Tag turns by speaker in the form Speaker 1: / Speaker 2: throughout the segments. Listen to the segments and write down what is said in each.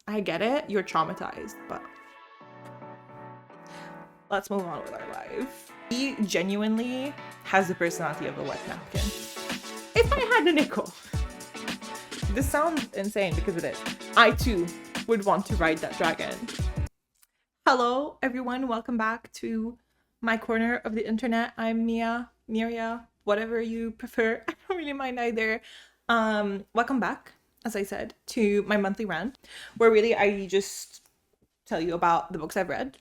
Speaker 1: I get it. You're traumatized, but let's move on with our life. He genuinely has the personality of a wet napkin. If I had a nickel, this sounds insane because it is. I too would want to ride that dragon. Hello, everyone. Welcome back to my corner of the internet. I'm Mia, Miria, whatever you prefer. I don't really mind either. Welcome back, as I said, to my monthly rant, where really I just tell you about the books I've read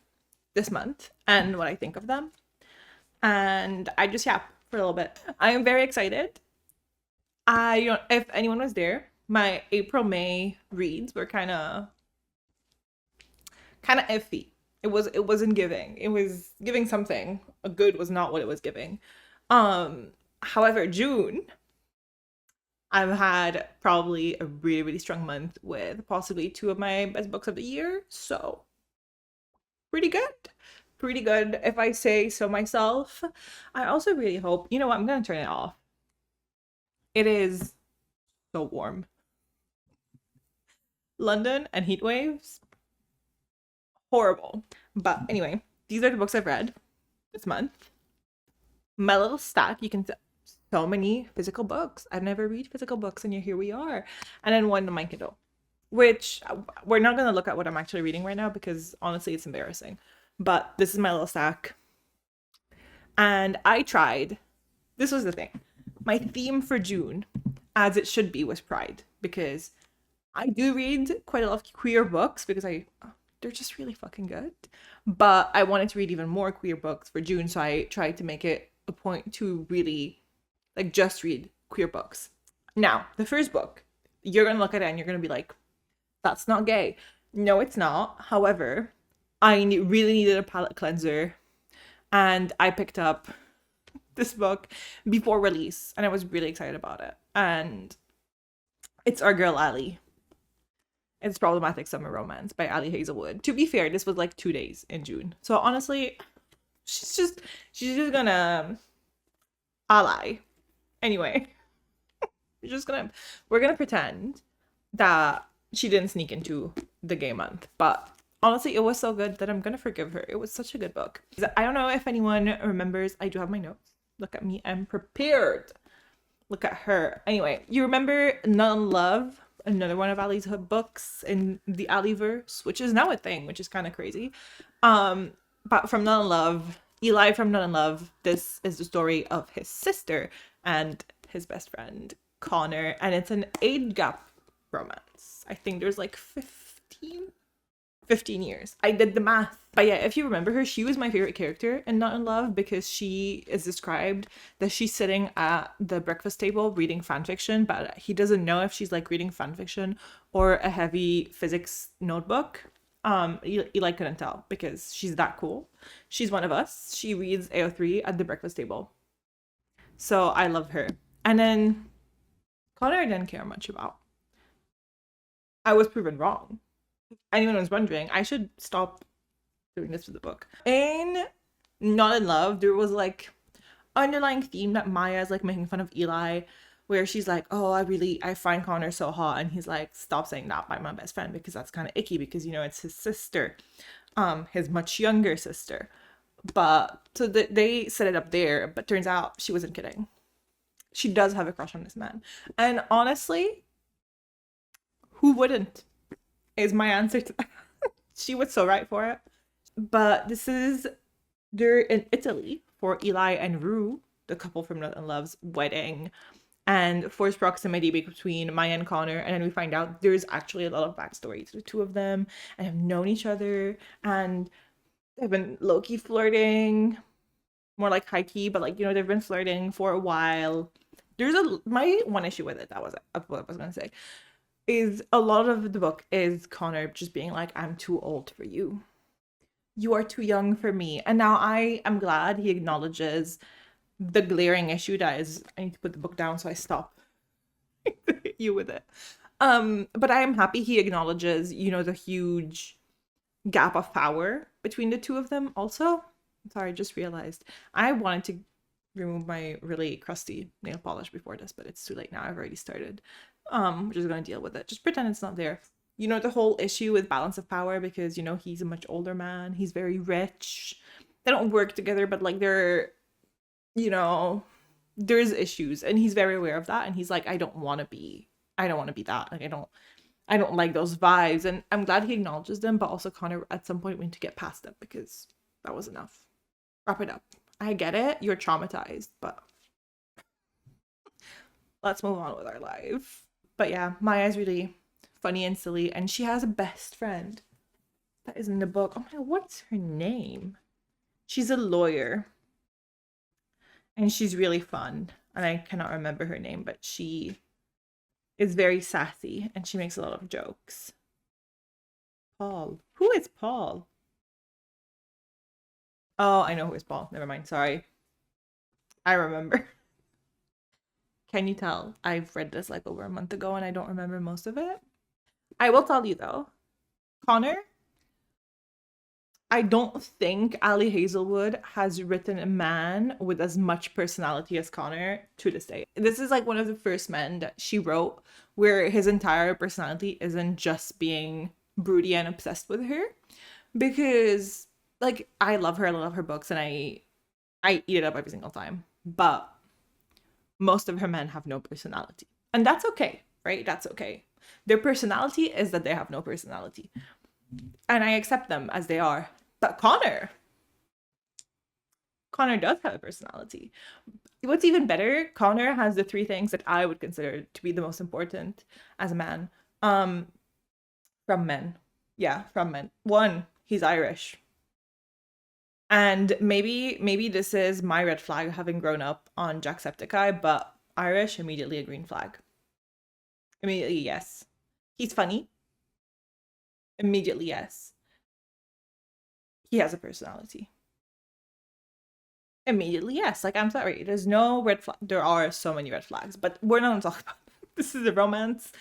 Speaker 1: this month and what I think of them. And I just yap for a little bit. I am very excited. If anyone was there, my April-May reads were kind of iffy. It wasn't giving. It was giving something. A good was not what it was giving. However, June, I've had probably a really, really strong month with possibly 2 of my best books of the year. So pretty good. Pretty good, if I say so myself. I also really hope, you know what, I'm gonna turn it off. It is so warm. London and heat waves, horrible. But anyway, these are the books I've read this month. My little stack, you can see so many physical books. I've never read physical books, and here we are. And then one on my Kindle, which we're not gonna look at what I'm actually reading right now because honestly it's embarrassing. But this is my little stack. And I tried, this was the thing. My theme for June, as it should be, was Pride, because I do read quite a lot of queer books because they're just really fucking good. But I wanted to read even more queer books for June, so I tried to make it a point to really just read queer books. Now, the first book, you're gonna look at it and you're gonna be like, that's not gay. No, it's not. However, I really needed a palate cleanser, and I picked up this book before release, and I was really excited about it. And it's Our Girl Ally. It's Problematic Summer Romance by Ali Hazelwood. To be fair, this was 2 days in June, so honestly, she's just gonna ally. Anyway, we're gonna pretend that she didn't sneak into the gay month, but honestly, it was so good that I'm gonna forgive her. It was such a good book. I don't know if anyone remembers. I do have my notes. Look at me. I'm prepared. Look at her. Anyway, you remember Not in Love? Another one of Ali's books in the Aliverse, which is now a thing, which is kind of crazy. But from Not in Love, Eli from Not in Love, this is the story of his sister and his best friend, Connor. And it's an age gap romance. I think there's 15 years. I did the math. But yeah, if you remember her, she was my favorite character in Not in Love because she is described that she's sitting at the breakfast table reading fanfiction, but he doesn't know if she's reading fanfiction or a heavy physics notebook. Eli couldn't tell because she's that cool. She's one of us. She reads AO3 at the breakfast table. So I love her. And then Connor I didn't care much about. I was proven wrong. If anyone was wondering, I should stop doing this with the book. In Not in Love, there was underlying theme that Maya is making fun of Eli, where she's oh, I find Connor so hot, and he's stop saying that by my best friend because that's kind of icky because it's his sister, his much younger sister. But so they set it up there, but turns out she wasn't kidding. She does have a crush on this man, and honestly, who wouldn't? Is my answer to that. She was so right for it. But they're in Italy for Eli and Rue, the couple from Not in Love's wedding, and forced proximity between Maya and Connor. And then we find out there's actually a lot of backstory to the two of them and have known each other, and they've been low-key flirting, more high-key, but they've been flirting for a while. My one issue with it, that was what I was gonna say, is a lot of the book is Connor just being I'm too old for you. You are too young for me. And now I am glad he acknowledges the glaring issue that is, I need to put the book down so I stop you with it. But I am happy he acknowledges, the huge gap of power between the two of them also. Sorry, I just realized. I wanted to remove my really crusty nail polish before this, but it's too late now. I've already started. We're just gonna deal with it. Just pretend it's not there. you know, the whole issue with balance of power, because, you know, he's a much older man, he's very rich, they don't work together, but like they're, you know, there's issues, and he's very aware of that, and he's like, I don't want to be that, like I don't like those vibes, and I'm glad he acknowledges them, but also Connor at some point we need to get past them because that was enough. Wrap it up. I get it, you're traumatized, but let's move on with our life. But yeah, Maya's really funny and silly, and she has a best friend that is in the book. Oh my god, what's her name? She's a lawyer, and she's really fun, and I cannot remember her name, but she is very sassy, and she makes a lot of jokes. Paul. Who is Paul? Oh, I know who is Paul. Never mind. Sorry. I remember. Can you tell? I've read this like over a month ago, and I don't remember most of it. I will tell you though, Connor, I don't think Ali Hazelwood has written a man with as much personality as Connor to this day. This is like one of the first men that she wrote where his entire personality isn't just being broody and obsessed with her. Because like I love her books, and I eat it up every single time. But most of her men have no personality. And that's okay, right? That's okay. Their personality is that they have no personality. And I accept them as they are. But Connor does have a personality. What's even better, Connor has the three things that I would consider to be the most important as a man. From men. Yeah, from men. One, he's Irish. And maybe this is my red flag having grown up on Jacksepticeye, but Irish, immediately a green flag. Immediately, yes. He's funny. Immediately, yes. He has a personality. Immediately, yes. Like, I'm sorry. There's no red flag. There are so many red flags, but we're not going to talk about it. This is a romance.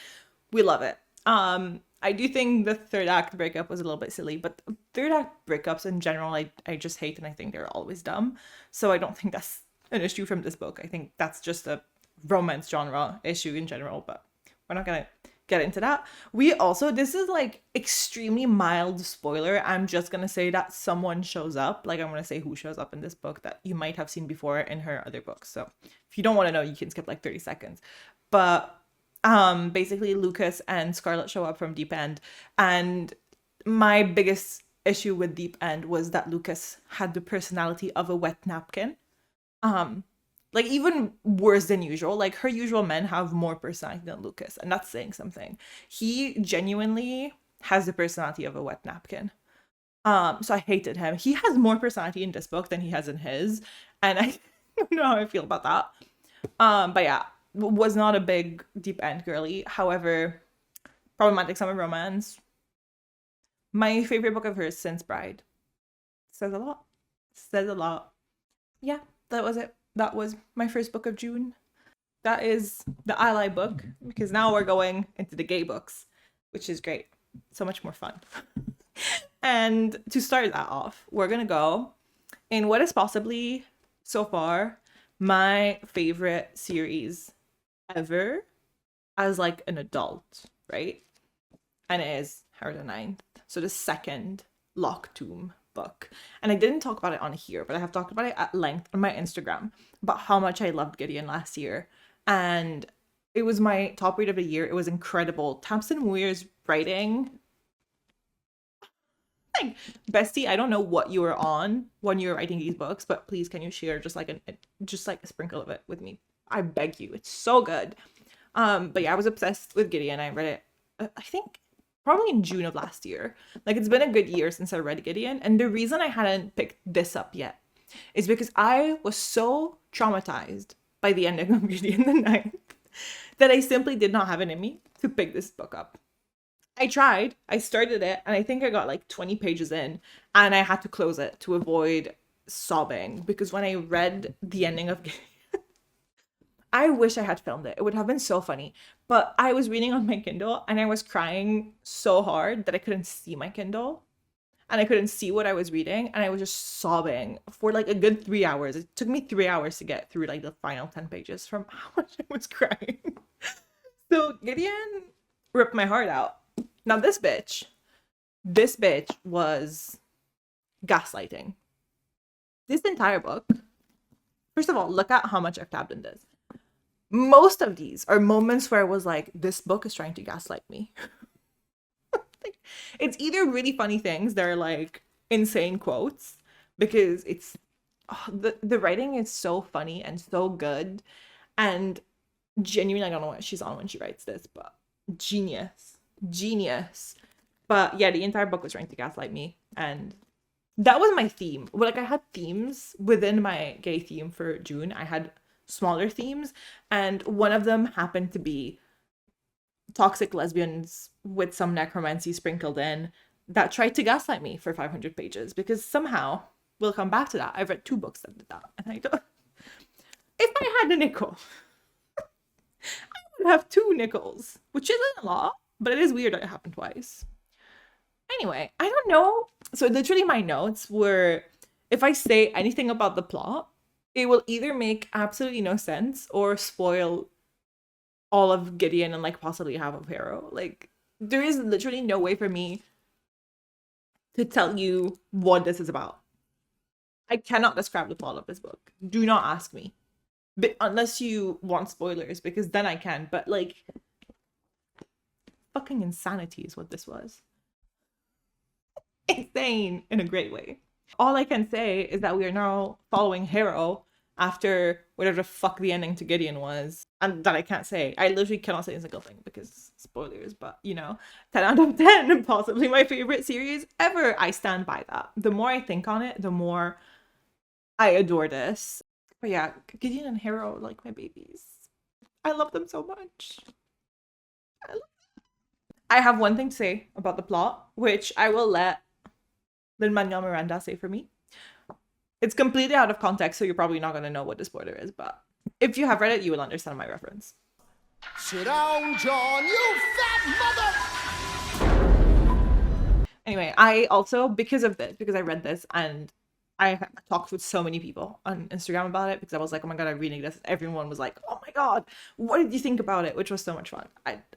Speaker 1: We love it. I do think the third act breakup was a little bit silly, but third act breakups in general, I just hate, and I think they're always dumb. So I don't think that's an issue from this book. I think that's just a romance genre issue in general, but we're not gonna get into that. We also, this is like extremely mild spoiler. I'm just gonna say that someone shows up. Like I'm gonna say who shows up in this book that you might have seen before in her other books. So if you don't want to know, you can skip like 30 seconds. But basically Lucas and Scarlett show up from Deep End, and my biggest issue with Deep End was that Lucas had the personality of a wet napkin. Like even worse than usual. Like her usual men have more personality than Lucas, and that's saying something. He genuinely has the personality of a wet napkin. So I hated him. He has more personality in this book than he has in his, and I don't know how I feel about that. But yeah, was not a big Deep End girly. However, problematic summer romance. My favorite book of hers since Bride. Says a lot. Says a lot. Yeah, that was it. That was my first book of June. That is the ally book, because now we're going into the gay books, which is great. So much more fun. And to start that off, we're gonna go in what is possibly so far my favorite series ever as like an adult, right? And it is Harrow the Ninth. So the second Lock Tomb book. And I didn't talk about it on here, but I have talked about it at length on my Instagram about how much I loved Gideon last year. And it was my top read of the year. It was incredible. Tamsyn Muir's writing. Like, bestie, I don't know what you were on when you were writing these books, but please can you share just like a sprinkle of it with me? I beg you. It's so good. But yeah, I was obsessed with Gideon. I read it, I think probably in June of last year. Like it's been a good year since I read Gideon. And the reason I hadn't picked this up yet is because I was so traumatized by the ending of Gideon the Ninth that I simply did not have it in me to pick this book up. I tried, I started it, and I think I got like 20 pages in, and I had to close it to avoid sobbing, because when I read the ending of Gideon, I wish I had filmed it. It would have been so funny. But I was reading on my Kindle, and I was crying so hard that I couldn't see my Kindle, and I couldn't see what I was reading, and I was just sobbing for like a good 3 hours. It took me 3 hours to get through like the final 10 pages from how much I was crying. So Gideon ripped my heart out. Now this bitch was gaslighting. This entire book, first of all, look at how much I've tabbed in this. Most of these are moments where I was like, this book is trying to gaslight me. Like, it's either really funny things that are like insane quotes, because it's the writing is so funny and so good, and genuinely I don't know what she's on when she writes this, but genius. But yeah, the entire book was trying to gaslight me, and that was my theme. Well, like I had themes within my gay theme for June. I had smaller themes, and one of them happened to be toxic lesbians with some necromancy sprinkled in that tried to gaslight me for 500 pages, because somehow we'll come back to that. I've read 2 books that did that, and I don't. If I had a nickel, I would have 2 nickels, which isn't a lot, but it is weird that it happened twice. Anyway, I don't know. So literally my notes were, if I say anything about the plot, it will either make absolutely no sense or spoil all of Gideon and like possibly half of Harrow. Like, there is literally no way for me to tell you what this is about. I cannot describe the plot of this book. Do not ask me. But unless you want spoilers, because then I can. But like, fucking insanity is what this was. Insane in a great way. All I can say is that we are now following Harrow after whatever the fuck the ending to Gideon was, and that I can't say. I literally cannot say a single thing because spoilers, but you know, 10 out of 10, and possibly my favorite series ever. I stand by that. The more I think on it, the more I adore this. But yeah, Gideon and Harrow are like my babies. I love them so much. I have one thing to say about the plot, which I will let Lin-Manuel Miranda say for me. It's completely out of context, so you're probably not going to know what the spoiler is, but if you have read it, you will understand my reference.
Speaker 2: Sit down, John, you fat mother!
Speaker 1: Anyway, I also, because I read this, and I talked with so many people on Instagram about it, because I was like, oh my god, I'm reading this. Everyone was like, oh my god, what did you think about it? Which was so much fun.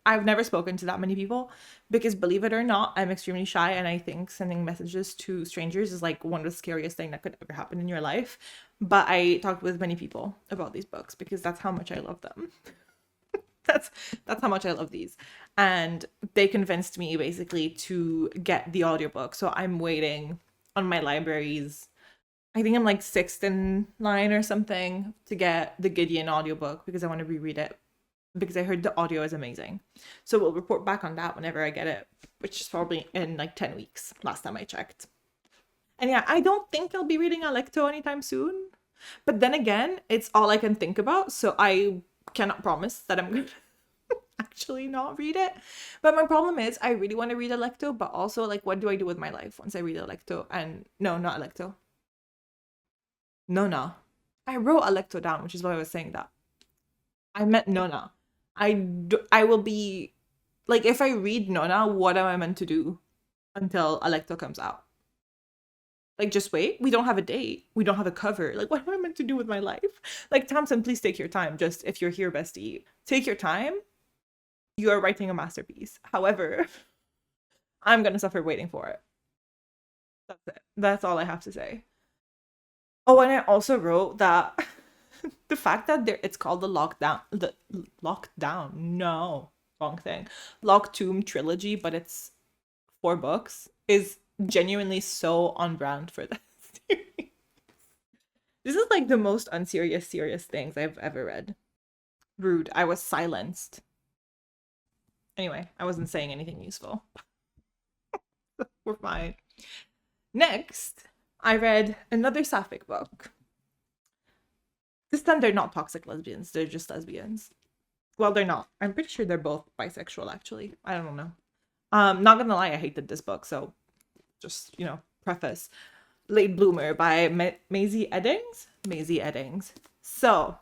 Speaker 1: I've never spoken to that many people, because believe it or not, I'm extremely shy, and I think sending messages to strangers is like one of the scariest things that could ever happen in your life. But I talked with many people about these books, because that's how much I love them. That's how much I love these. And they convinced me basically to get the audiobook. So I'm waiting on my libraries. I think I'm like 6th in line or something to get the Gideon audiobook, because I want to reread it, because I heard the audio is amazing. So we'll report back on that whenever I get it, which is probably in like 10 weeks, last time I checked. And yeah, I don't think I'll be reading Alecto anytime soon. But then again, it's all I can think about, so I cannot promise that I'm going to actually not read it. But my problem is, I really want to read Alecto, but also, like, what do I do with my life once I read Alecto? And no, not Alecto. Nona. I wrote Alecto down, which is why I was saying that. I meant Nona. I will be, like, if I read Nona, what am I meant to do until Alecto comes out? Like, just wait? We don't have a date. We don't have a cover. Like, what am I meant to do with my life? Like, Tamsyn, please take your time. Just, if you're here, bestie, take your time. You are writing a masterpiece. However, I'm gonna suffer waiting for it. That's it. That's all I have to say. Oh, and I also wrote that the fact that it's called the lockdown. No, wrong thing. Locktomb trilogy, but it's 4 books, is genuinely so on brand for that series. This is like the most unserious serious things I've ever read. Rude. I was silenced. Anyway, I wasn't saying anything useful. We're fine. Next, I read another sapphic book. This time they're not toxic lesbians, they're just lesbians. Well, they're not. I'm pretty sure they're both bisexual, actually. I don't know. Not gonna lie, I hated this book, so just, you know, preface. Late Bloomer by Mazey Eddings? Mazey Eddings. So,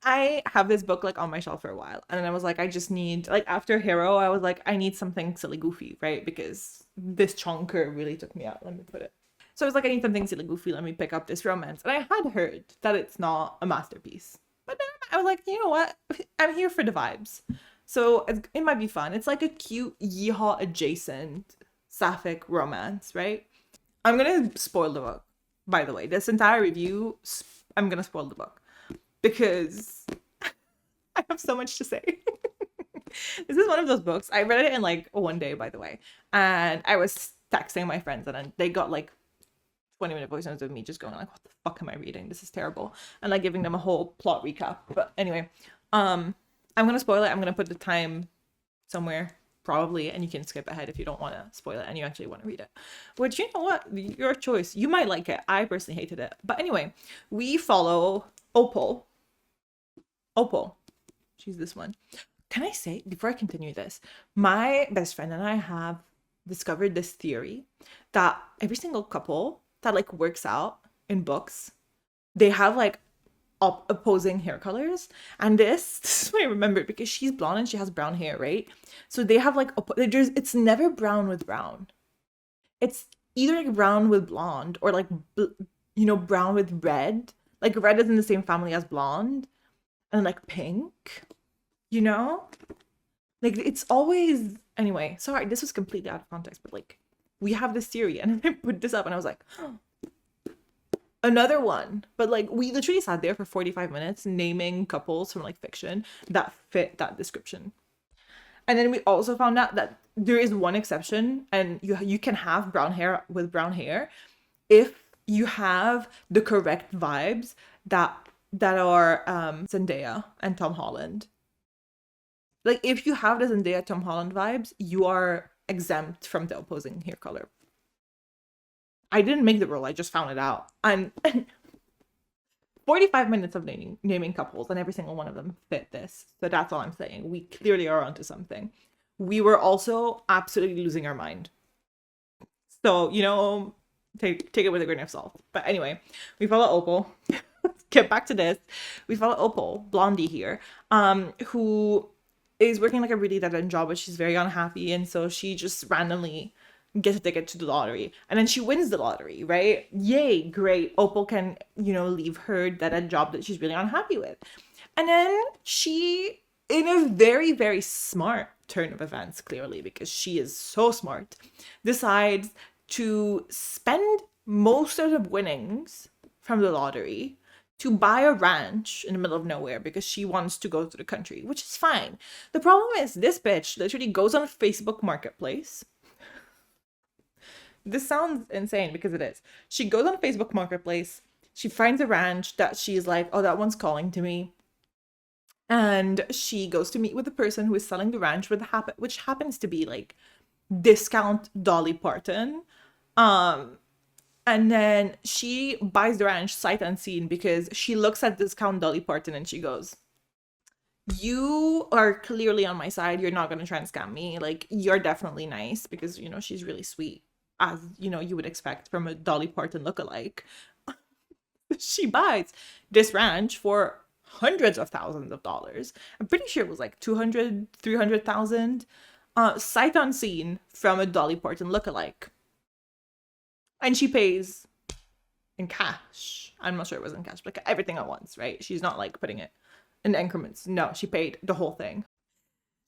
Speaker 1: I have this book like on my shelf for a while, and then I was like, I just need, like, after Harrow, I was like, I need something silly goofy, right? Because this chonker really took me out. Let me put it. So I was like, I need something silly goofy. Let me pick up this romance. And I had heard that it's not a masterpiece, but then I was like, you know what? I'm here for the vibes. So it might be fun. It's like a cute yeehaw adjacent sapphic romance, right? I'm gonna spoil the book, by the way. This entire review, I'm gonna spoil the book because I have so much to say. This is one of those books. I read it in like one day, by the way. And I was texting my friends and then they got like 20-minute voice notes of me just going like, what the fuck am I reading? This is terrible. And like giving them a whole plot recap. But anyway, I'm gonna spoil it. I'm gonna put the time somewhere probably, and you can skip ahead if you don't want to spoil it and you actually want to read it. Which, you know what? Your choice. You might like it. I personally hated it. But anyway, we follow Opal. She's this one. Can I say, before I continue this, my best friend and I have discovered this theory that every single couple that like works out in books, they have like opposing hair colors. And this is what I remember, because she's blonde and she has brown hair, right? So they have like it's never brown with brown. It's either like brown with blonde or like brown with red. Like red is in the same family as blonde, and like pink. Like it's always, anyway, sorry, this was completely out of context, but like we have this theory, and I put this up and I was like, oh, another one. But like we literally sat there for 45 minutes naming couples from like fiction that fit that description. And then we also found out that there is one exception, and you can have brown hair with brown hair if you have the correct vibes that are Zendaya and Tom Holland. Like, if you have the Zendaya Tom Holland vibes, you are exempt from the opposing hair color. I didn't make the rule, I just found it out. And 45 minutes of naming couples, and every single one of them fit this. So that's all I'm saying. We clearly are onto something. We were also absolutely losing our mind. So, take it with a grain of salt. But anyway, we follow Opal. Get back to this. We follow Opal, Blondie here, who is working like a really dead-end job, but she's very unhappy, and so she just randomly gets a ticket to the lottery, and then she wins the lottery, right? Yay, great. Opal can, leave her dead-end job that she's really unhappy with. And then she, in a very, very smart turn of events, clearly, because she is so smart, decides to spend most of the winnings from the lottery to buy a ranch in the middle of nowhere because she wants to go to the country, which is fine. The problem is this bitch literally goes on Facebook Marketplace. This sounds insane because it is. She goes on Facebook Marketplace. She finds a ranch that she's like, oh, that one's calling to me. And she goes to meet with the person who is selling the ranch, which happens to be like discount Dolly Parton. And then she buys the ranch sight unseen because she looks at discount Dolly Parton and she goes, you are clearly on my side. You're not going to try and scam me. Like, you're definitely nice because, she's really sweet, as, you would expect from a Dolly Parton lookalike. She buys this ranch for hundreds of thousands of dollars. I'm pretty sure it was like 200, 300,000, sight unseen from a Dolly Parton lookalike. And she pays in cash. I'm not sure it was in cash, but like everything at once, right? She's not like putting it in increments. No, she paid the whole thing.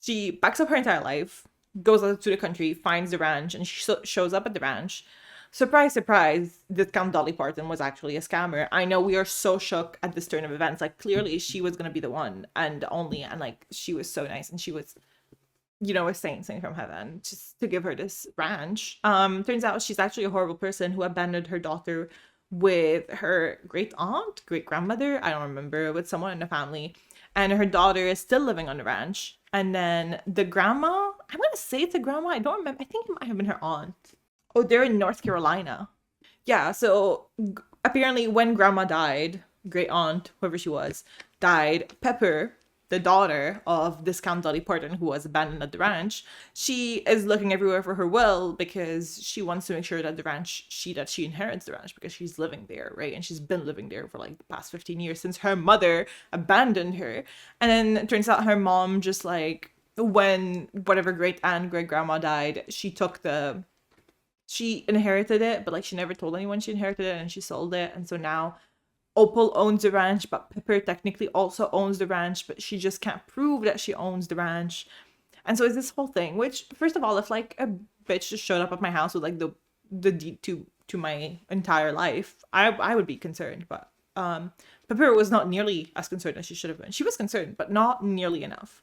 Speaker 1: She backs up her entire life, goes out to the country, finds the ranch, and she shows up at the ranch. Surprise, surprise, discount Dolly Parton was actually a scammer. I know we are so shook at this turn of events. Like, clearly she was going to be the one and only, and like she was so nice, and she was, a saint from heaven just to give her this ranch. Turns out she's actually a horrible person who abandoned her daughter with her great grandmother, I don't remember, with someone in the family, and her daughter is still living on the ranch. And then the grandma, I'm gonna say it's a grandma, I don't remember, I think it might have been her aunt. Oh, they're in North Carolina. Yeah, so apparently when grandma died, great aunt, whoever she was, died, Pepper, the daughter of discount Dolly Parton, who was abandoned at the ranch, she is looking everywhere for her will because she wants to make sure that the ranch, she inherits the ranch because she's living there, right? And she's been living there for like the past 15 years since her mother abandoned her. And then it turns out her mom just like, when whatever great grandma died, she inherited it, but like she never told anyone she inherited it, and she sold it. And so now Opal owns the ranch, but Pepper technically also owns the ranch, but she just can't prove that she owns the ranch. And so it's this whole thing, which, first of all, if like a bitch just showed up at my house with like the deed to my entire life, I would be concerned. But Pepper was not nearly as concerned as she should have been. She was concerned, but not nearly enough.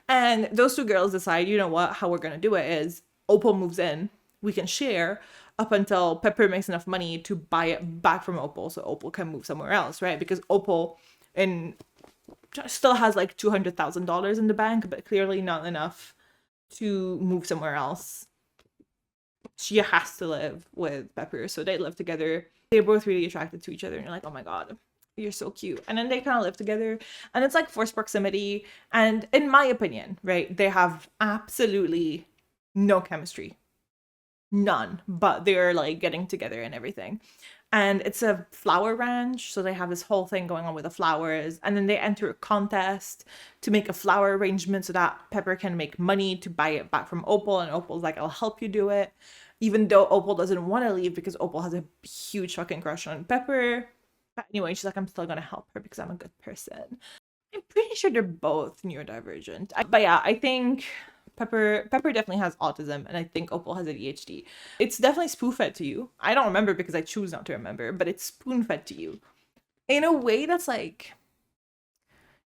Speaker 1: And those two girls decide, you know what, how we're gonna do it is Opal moves in, we can share up until Pepper makes enough money to buy it back from Opal, so Opal can move somewhere else, right? Because Opal still has like $200,000 in the bank, but clearly not enough to move somewhere else. She has to live with Pepper, so they live together. They're both really attracted to each other, and you're like, oh my god, you're so cute. And then they kind of live together, and it's like forced proximity. And in my opinion, right, they have absolutely no chemistry, none, but they're like getting together and everything. And it's a flower ranch, so they have this whole thing going on with the flowers, and then they enter a contest to make a flower arrangement so that Pepper can make money to buy it back from Opal, and Opal's like, I'll help you do it, even though Opal doesn't want to leave because Opal has a huge fucking crush on Pepper. But anyway, she's like, I'm still gonna help her because I'm a good person. I'm pretty sure they're both neurodivergent. But yeah, I think Pepper definitely has autism, and I think Opal has ADHD. It's definitely spoon-fed to you. I don't remember because I choose not to remember, but it's spoon-fed to you in a way that's like,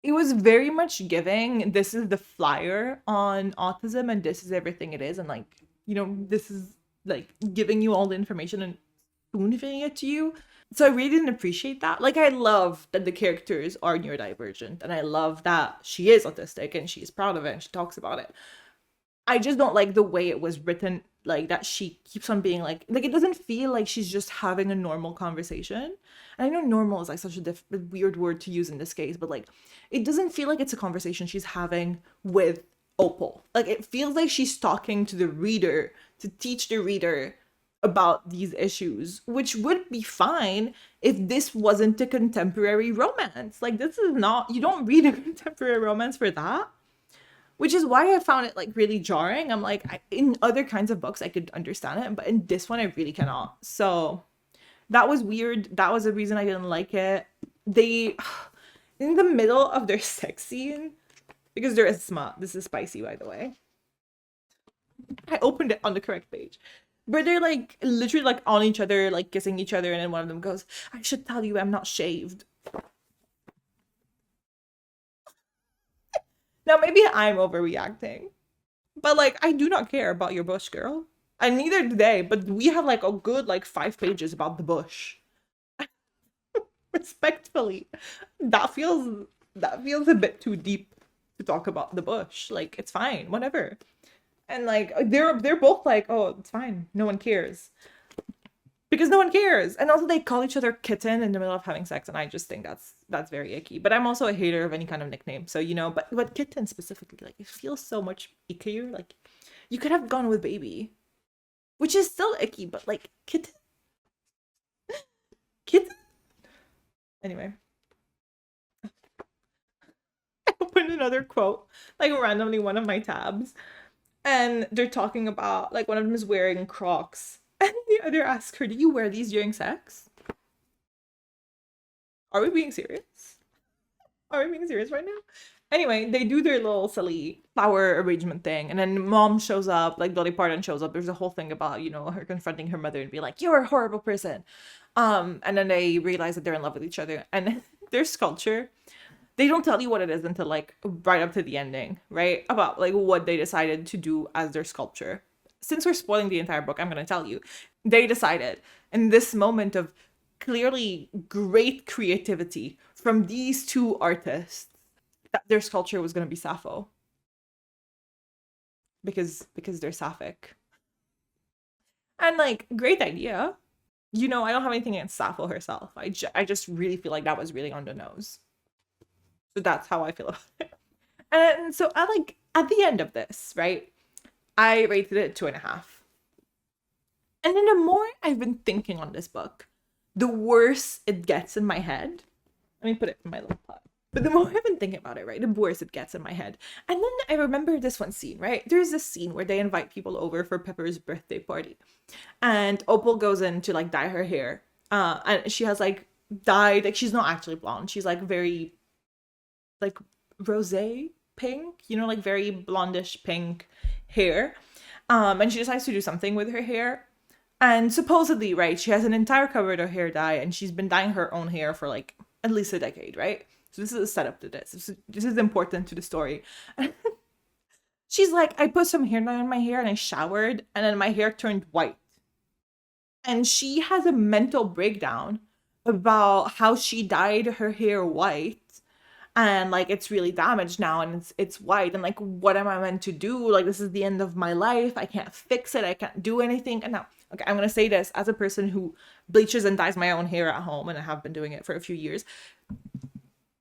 Speaker 1: it was very much giving, this is the flyer on autism and this is everything it is, and like, you know, this is like giving you all the information and spoon-feeding it to you. So I really didn't appreciate that. Like, I love that the characters are neurodivergent, and I love that she is autistic and she's proud of it and she talks about it. I just don't like the way it was written, like that she keeps on being like it doesn't feel like she's just having a normal conversation. And I know normal is like such a weird word to use in this case, but like it doesn't feel like it's a conversation she's having with Opal. Like, it feels like she's talking to the reader to teach the reader about these issues, which would be fine if this wasn't a contemporary romance. Like, this is not, you don't read a contemporary romance for that. Which is why I found it like really jarring. I'm like, in other kinds of books I could understand it, but in this one I really cannot. So that was weird. That was the reason I didn't like it. They, in the middle of their sex scene, because there is smut. This is spicy, by the way. I opened it on the correct page. But they're like literally like on each other, like kissing each other, and then one of them goes, I should tell you I'm not shaved. Now, maybe I'm overreacting, but like, I do not care about your bush, girl. And neither do they, but we have like a good like 5 pages about the bush. Respectfully, that feels a bit too deep to talk about the bush. Like, it's fine, whatever. And like, they're both like, oh, it's fine, no one cares. Because no one cares. And also they call each other kitten in the middle of having sex, and I just think that's very icky. But I'm also a hater of any kind of nickname, so you know, but kitten specifically, like, it feels so much ickier. Like, you could have gone with baby, which is still icky, but like, kitten. Anyway, I opened another quote, like randomly one of my tabs, and they're talking about, like, one of them is wearing Crocs. And the other asks her, do you wear these during sex? Are we being serious? Are we being serious right now? Anyway, they do their little silly flower arrangement thing. And then mom shows up, like Dolly Parton shows up. There's a whole thing about, you know, her confronting her mother and be like, you're a horrible person. And then they realize that they're in love with each other. And their sculpture, they don't tell you what it is until like right up to the ending, right? About like what they decided to do as their sculpture. Since we're spoiling the entire book, I'm going to tell you. They decided in this moment of clearly great creativity from these two artists that their sculpture was going to be Sappho. Because they're sapphic. And like, great idea. You know, I don't have anything against Sappho herself. I just really feel like that was really on the nose. So that's how I feel about it. And so at the end of this, right? I rated it 2.5. And then the more I've been thinking on this book, the worse it gets in my head. Let me put it in my little pot. But the more I've been thinking about it, right, the worse it gets in my head. And then I remember this one scene, right? There's this scene where they invite people over for Pepper's birthday party. And Opal goes in to like dye her hair. And she has like dyed, like she's not actually blonde. She's like very like rosé pink, you know, like very blondish pink hair. And she decides to do something with her hair. And supposedly, right, she has an entire cupboard of hair dye and she's been dyeing her own hair for like at least a decade, right? So this is a setup to this. This is important to the story. She's like, I put some hair dye on my hair and I showered and then my hair turned white. And she has a mental breakdown about how she dyed her hair white and like it's really damaged now and it's white and like what am I meant to do? Like this is the end of my life. I can't fix it. I can't do anything. And now, okay, I'm gonna say this as a person who bleaches and dyes my own hair at home, and I have been doing it for a few years.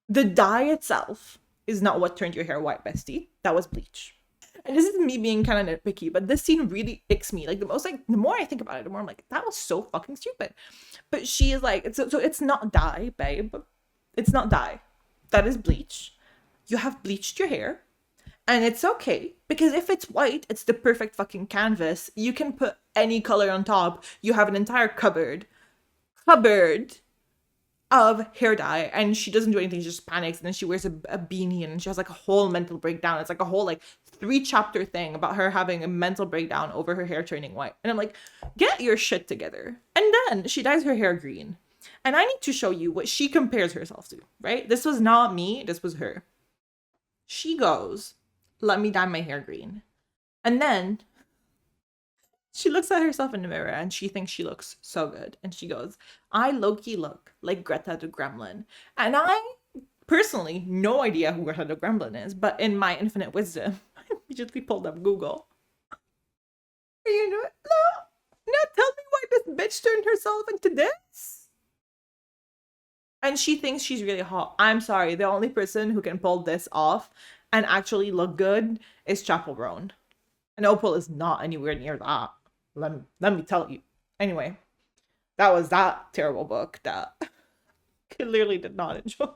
Speaker 1: The dye itself is not what turned your hair white, bestie. That was bleach. And this is me being kind of nitpicky, but this scene really icks me. Like the more I think about it, the more I'm like, that was so fucking stupid. But she is like, so it's not dye, babe. It's not dye. That is bleach. You have bleached your hair. And it's okay. Because if it's white, it's the perfect fucking canvas. You can put any color on top. You have an entire cupboard of hair dye, and she doesn't do anything. She just panics, and then she wears a beanie, and she has like a whole mental breakdown. It's like a whole like 3-chapter thing about her having a mental breakdown over her hair turning white. And I'm like, get your shit together. And then she dyes her hair green, and I need to show you what she compares herself to, right? This was not me, this was her. She goes, let me dye my hair green. And then she looks at herself in the mirror and she thinks she looks so good. And she goes, I low-key look like Greta the Gremlin. And I personally, no idea who Greta the Gremlin is, but in my infinite wisdom, I immediately pulled up Google. You know, no, tell me why this bitch turned herself into this. And she thinks she's really hot. I'm sorry, the only person who can pull this off and actually look good is Chapel Roan. And Opal is not anywhere near that. Let me tell you. Anyway, that was that terrible book that I clearly did not enjoy.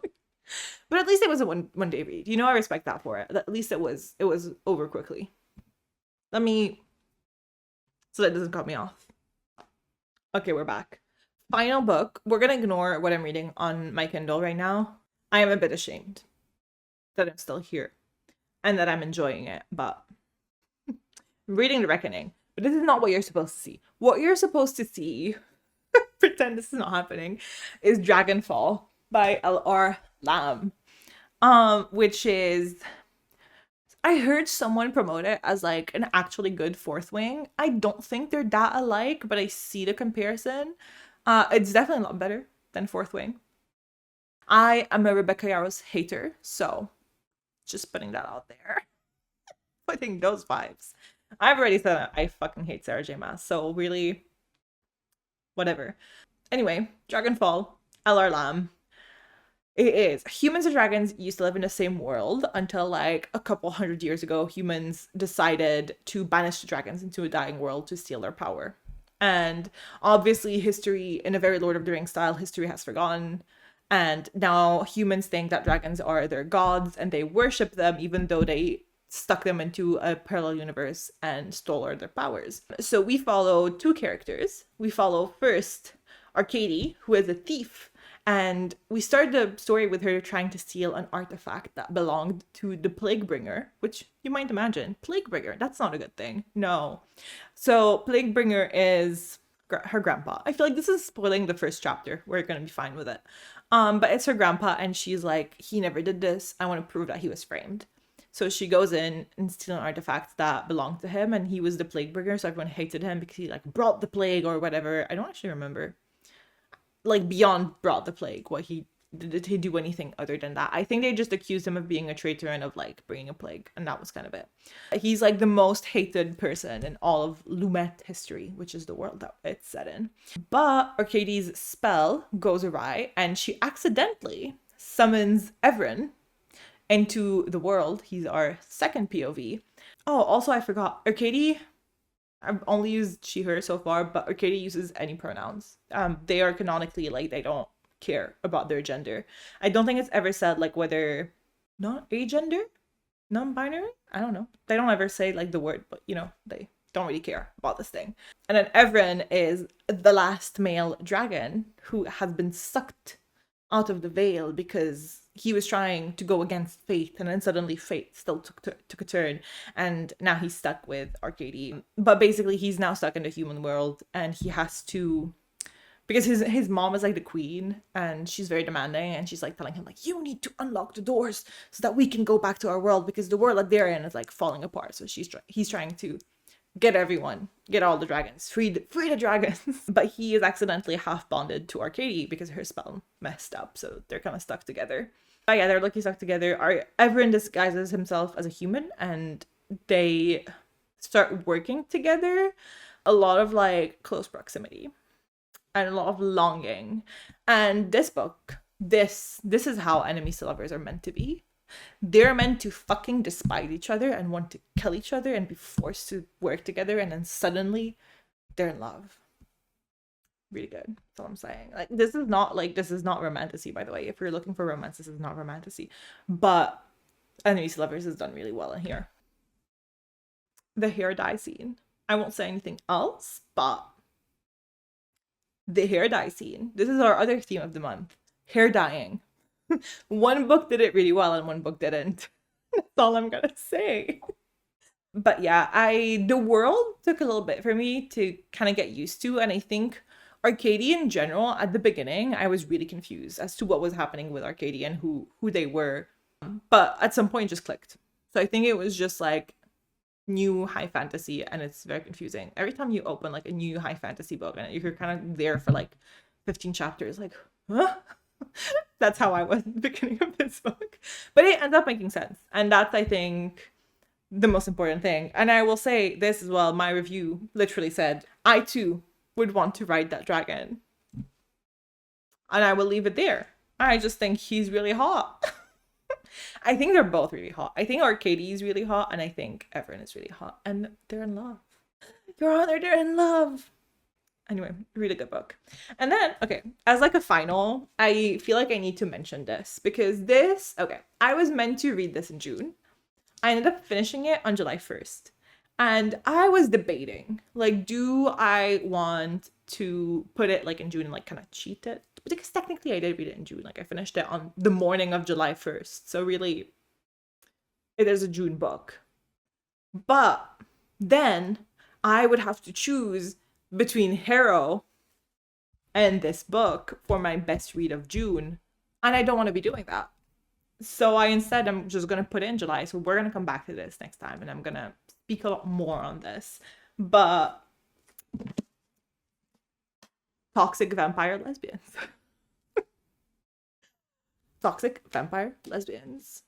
Speaker 1: But at least it was a one day read. You know, I respect that for it. At least it was over quickly. So that doesn't cut me off. Okay, we're back. Final book. We're gonna ignore what I'm reading on my Kindle right now. I am a bit ashamed that I'm still here and that I'm enjoying it, but I'm reading The Reckoning. But this is not what you're supposed to see. What you're supposed to see, pretend this is not happening, is Dragonfall by L.R. Lamb. Which is, I heard someone promote it as like an actually good Fourth Wing. I don't think they're that alike, but I see the comparison. It's definitely a lot better than Fourth Wing. I am a Rebecca Yarros hater, so just putting that out there. Putting those vibes. I've already said that I fucking hate Sarah J. Maas, so really, whatever. Anyway, Dragonfall, L.R. Lamb. It is. Humans and dragons used to live in the same world until like a couple hundred years ago, humans decided to banish the dragons into a dying world to steal their power. And obviously history, in a very Lord of the Rings style, history has forgotten. And now humans think that dragons are their gods and they worship them, even though they stuck them into a parallel universe and stole all their powers. So we follow 2 characters. We follow first Arcady, who is a thief, and we start the story with her trying to steal an artifact that belonged to the Plaguebringer, which you might imagine, Plaguebringer, that's not a good thing. No. So Plaguebringer is her grandpa. I feel like this is spoiling the first chapter. We're gonna be fine with it. But it's her grandpa, and she's like, he never did this. I want to prove that he was framed. So she goes in and steals an artifact that belonged to him, and he was the Plaguebringer, so everyone hated him because he like brought the plague or whatever. I don't actually remember. Like beyond brought the plague, what he did he do anything other than that? I think they just accused him of being a traitor and of like bringing a plague, and that was kind of it. He's like the most hated person in all of Lumet history, which is the world that it's set in. But Arcady's spell goes awry, and she accidentally summons Everin into the world. He's our second POV. Oh, also I forgot, Arcady, I've only used she, her so far, but Arcady uses any pronouns. They are canonically like, they don't care about their gender. I don't think it's ever said like whether not agender, non-binary, I don't know. They don't ever say like the word, but you know, they don't really care about this thing. And then Everin is the last male dragon who has been sucked out of the veil because he was trying to go against fate, and then suddenly fate still took a turn, and now he's stuck with Arcady. But basically he's now stuck in the human world, and he has to, because his mom is like the queen, and she's very demanding, and she's like telling him like, you need to unlock the doors so that we can go back to our world, because the world that they're in is like falling apart. So he's trying to get all the dragons, free the dragons. But he is accidentally half bonded to Arcady because her spell messed up, so they're kind of stuck together. But yeah, they're lucky stuck together. Everyone disguises himself as a human, and they start working together. A lot of like close proximity and a lot of longing. And this book, this is how enemies to lovers are meant to be. They're meant to fucking despise each other and want to kill each other and be forced to work together, and then suddenly they're in love. Really good. That's all I'm saying. Like, this is not romantasy, by the way. If you're looking for romance, this is not romantasy. But enemies to lovers is done really well in here. The hair dye scene. I won't say anything else, but the hair dye scene. This is our other theme of the month. Hair dyeing. One book did it really well and one book didn't. That's all I'm gonna say. But yeah, the world took a little bit for me to kind of get used to, and I think Arcady in general, at the beginning, I was really confused as to what was happening with Arcady and who they were. But at some point it just clicked. So I think it was just like new high fantasy, and it's very confusing. Every time you open like a new high fantasy book and you're kind of there for like 15 chapters, like, huh? That's how I was at the beginning of this book. But it ends up making sense. And that's, I think, the most important thing. And I will say this as well. My review literally said, I too would want to ride that dragon. And I will leave it there. I just think he's really hot. I think they're both really hot. I think Arcady is really hot, and I think everyone is really hot. And they're in love. Your Honor, they're in love. Anyway, really good book. And then, okay, as like a final, I feel like I need to mention this because I was meant to read this in June. I ended up finishing it on July 1st. And I was debating, like, do I want to put it like in June and like kind of cheat it? Because technically I did read it in June. Like, I finished it on the morning of July 1st. So really, it is a June book. But then I would have to choose between Harrow and this book for my best read of June, and I don't want to be doing that. So I'm just going to put it in July. So we're going to come back to this next time, and I'm going to speak a lot more on this. But toxic vampire lesbians. Toxic vampire lesbians.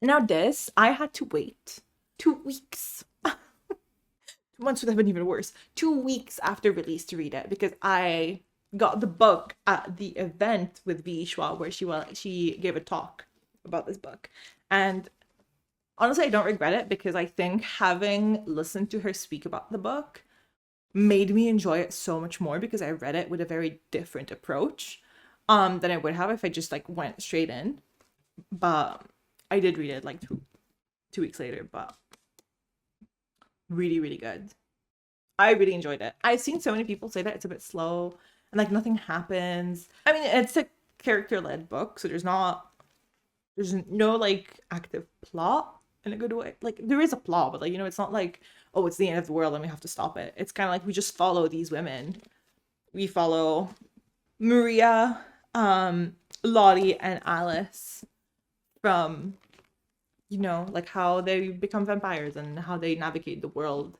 Speaker 1: Now this, I had to wait 2 weeks. Months would have been even worse. 2 weeks after release to read it, because I got the book at the event with V. Schwab where she gave a talk about this book. And honestly, I don't regret it, because I think having listened to her speak about the book made me enjoy it so much more, because I read it with a very different approach than I would have if I just like went straight in. But I did read it like two weeks later, but really, really good. I really enjoyed it. I've seen so many people say that it's a bit slow and like nothing happens. I mean, it's a character-led book, so there's no like active plot in a good way. Like, there is a plot, but like, you know, it's not like, oh, it's the end of the world and we have to stop it. It's kind of like we just follow these women. We follow Maria, Lottie, and Alice from, you know, like how they become vampires and how they navigate the world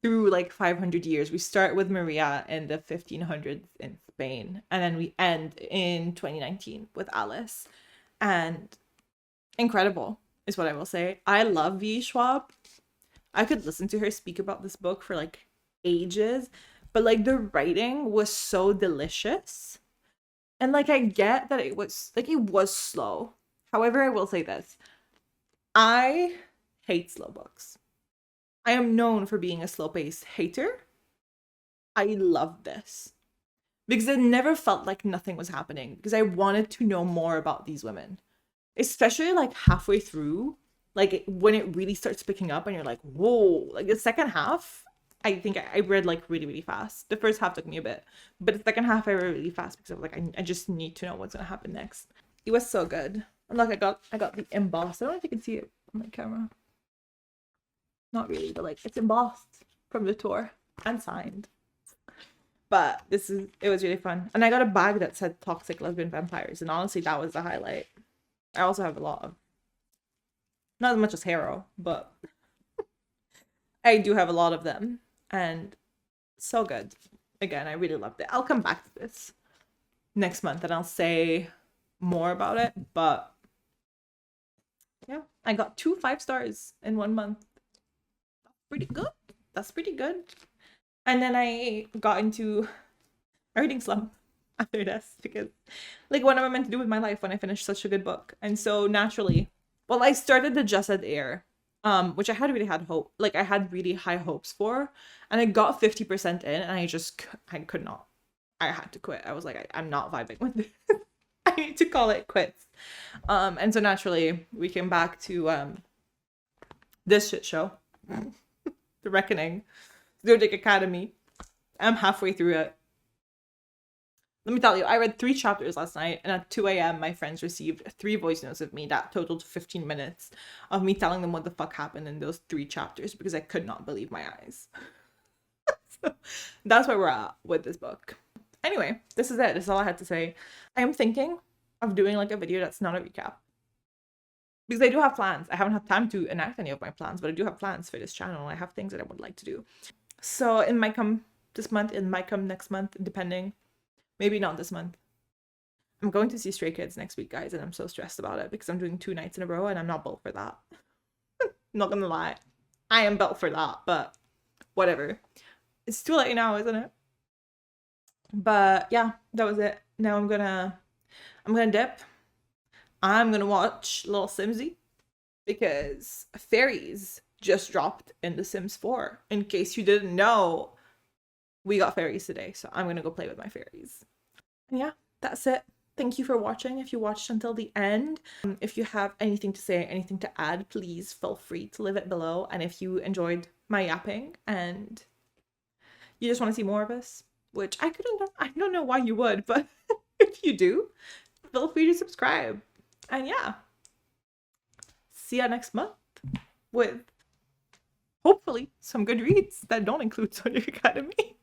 Speaker 1: through like 500 years. We start with Maria in the 1500s in Spain, and then we end in 2019 with Alice. And incredible is what I will say. I love V. Schwab. I could listen to her speak about this book for like ages, but like the writing was so delicious. And like I get that it was slow. However, I will say this. I hate slow books. I am known for being a slow-paced hater. I love this because it never felt like nothing was happening, because I wanted to know more about these women, especially like halfway through, like when it really starts picking up and you're like, whoa, like the second half I think I read like really, really fast. The first half took me a bit, but the second half I read really fast because I was like, I just need to know what's gonna happen next. It was so good. And like I got the embossed. I don't know if you can see it on my camera. Not really, but like it's embossed from the tour and signed. But it was really fun. And I got a bag that said toxic lesbian vampires, and honestly that was the highlight. I also have a lot of, not as much as Harrow, but I do have a lot of them, and so good. Again, I really loved it. I'll come back to this next month and I'll say more about it, but yeah, I got 2 5 stars in 1 month. Pretty good. That's pretty good. And then I got into a reading slump after this because, like, what am I meant to do with my life when I finish such a good book? And so naturally, well, I started the Just Said Air, which I had really I had really high hopes for, and I got 50% in, and I could not. I had to quit. I was like, I'm not vibing with this. I need to call it quits. And so naturally, we came back to this shit show. The Reckoning, Zodiac Academy. I'm halfway through it. Let me tell you, I read 3 chapters last night, and at 2 a.m. my friends received 3 voice notes of me that totaled 15 minutes of me telling them what the fuck happened in those 3 chapters because I could not believe my eyes. So that's where we're at with this book. Anyway, this is it. This is all I had to say. I am thinking of doing like a video that's not a recap, because I do have plans. I haven't had time to enact any of my plans, but I do have plans for this channel. I have things that I would like to do. So it might come this month, it might come next month, depending. Maybe not this month. I'm going to see Stray Kids next week, guys, and I'm so stressed about it because I'm doing 2 nights in a row and I'm not built for that. Not gonna lie. I am built for that, but whatever. It's too late now, isn't it? But yeah, that was it. Now I'm gonna dip. I'm gonna watch Little Simsy because fairies just dropped in The Sims 4. In case you didn't know, we got fairies today, so I'm gonna go play with my fairies. And yeah, that's it. Thank you for watching. If you watched until the end, if you have anything to say, anything to add, please feel free to leave it below. And if you enjoyed my yapping and you just want to see more of us, which I don't know why you would, but if you do, feel free to subscribe. And yeah, see ya next month with hopefully some good reads that don't include Zodiac Academy.